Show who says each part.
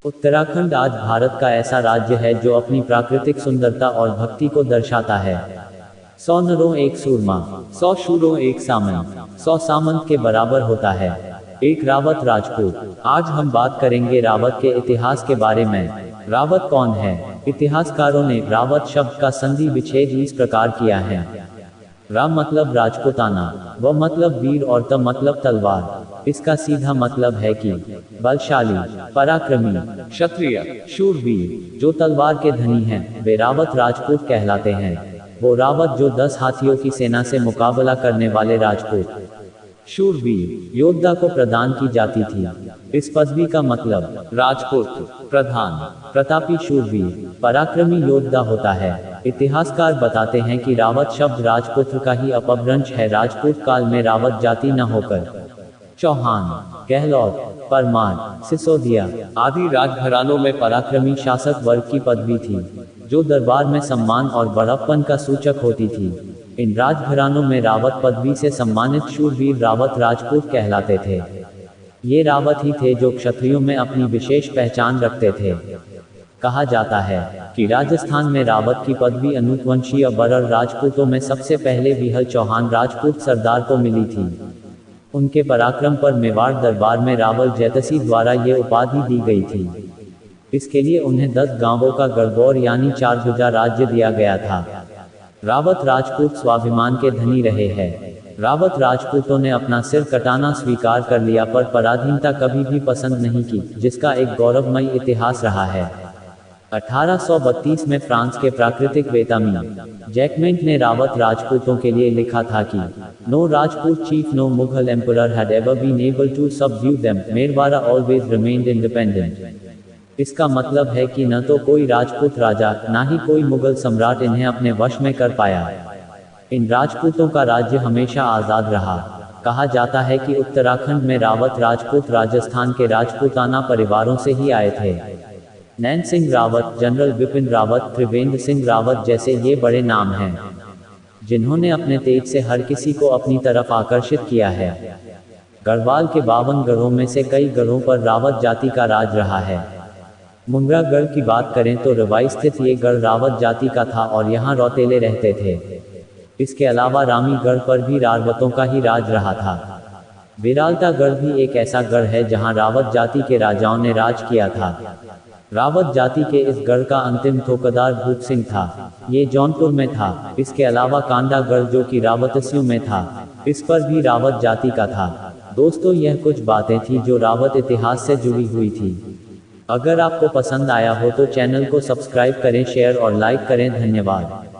Speaker 1: उत्तराखंड आज भारत का ऐसा राज्य है जो अपनी प्राकृतिक सुंदरता और भक्ति को दर्शाता है। 100 नरों एक सूरमा, 100 शूरों एक सामंत, 100 सामंत के बराबर होता है एक रावत राजपूत। आज हम बात करेंगे रावत के इतिहास के बारे में। रावत कौन है? इतिहासकारों ने रावत शब्द का संधि विच्छेद इस प्रकार किया है। रा मतलब राजपूताना, व मतलब वीर और त मतलब तलवार। इसका सीधा मतलब है कि बलशाली, पराक्रमी, क्षत्रिय, शूरवीर। जो तलवार के धनी हैं, वे रावत राजपूत कहलाते हैं। वो रावत जो 10 हाथियों की सेना से मुकाबला करने वाले राजपूत शूरवीर योद्धा को प्रदान की जाती थी। इस पदवी का मतलब राजपूत, प्रधान, प्रतापी, शूरवीर, पराक्रमी योद्धा होता है। इतिहासकार बताते हैं कि रावत शब्द राजपुत्र का ही अपभ्रंश है। राजपूत काल में रावत जाति न होकर चौहान, गहलोत, परमार, सिसोदिया आदि राजघरानों में पराक्रमी शासक वर्ग की पदवी थी, जो दरबार में सम्मान और बड़प्पन का सूचक होती थी। इन राजघरानों में रावत पदवी से सम्मानित शूरवीर रावत राजपूत कहलाते थे। ये रावत ही थे जो क्षत्रियों में अपनी विशेष पहचान रखते थे। कहा जाता है कि राजस्थान में रावत की पदवी अनुवंशीय बरड़ राजपूतों में सबसे पहले विहल चौहान राजपूत सरदार को मिली थी। उनके पराक्रम पर मेवाड़ दरबार में रावल जैतसी द्वारा ये उपाधि दी गई थी। इसके लिए उन्हें 10 गांवों का गढ़बौर यानी 4 भुजा राज्य दिया गया था। रावत राजपूत स्वाभिमान के धनी रहे हैं। रावत राजपूतों ने अपना सिर कटाना स्वीकार कर लिया, पर पराधीनता कभी भी पसंद नहीं की, जिसका एक गौरवमयी इतिहास रहा है। 1832 में फ्रांस के प्राकृतिक वेतामी जैकमेंट ने रावत राजपूतों के लिए लिखा था कि no Rajput chief, no Mughal emperor had ever been able to subdue them, Merwara always remained independent. इसका मतलब है कि न तो कोई राजपूत राजा, ना ही कोई मुगल सम्राट इन्हें अपने वश में कर पाया। इन राजपूतों का राज्य हमेशा आजाद रहा। कहा जाता है कि उत्तराखंड में रावत राजपूत राजस्थान के राजपूताना परिवारों से ही आए थे। नैन सिंह रावत, जनरल विपिन रावत, त्रिवेंद्र सिंह रावत जैसे ये बड़े नाम हैं, जिन्होंने अपने तेज से हर किसी को अपनी तरफ आकर्षित किया है। गढ़वाल के 52 गढ़ों में से कई गढ़ों पर रावत जाति का राज रहा है। मुंद्रा गढ़ की बात करें तो रवाई स्थित ये गढ़ रावत जाति का था और यहाँ रौतेले रहते थे। इसके अलावा रामीगढ़ पर भी रावतों का ही राज रहा था। विरालता गढ़ भी एक ऐसा गढ़ है जहाँ रावत जाति के राजाओं ने राज किया था। रावत जाति के इस गढ़ का अंतिम ठोकदार भूत सिंह था। ये जौनपुर में था। इसके अलावा कांडा गढ़ जो कि रावतसियों में था, इस पर भी रावत जाति का था। दोस्तों, यह कुछ बातें थी जो रावत इतिहास से जुड़ी हुई थी। अगर आपको पसंद आया हो तो चैनल को सब्सक्राइब करें, शेयर और लाइक करें। धन्यवाद।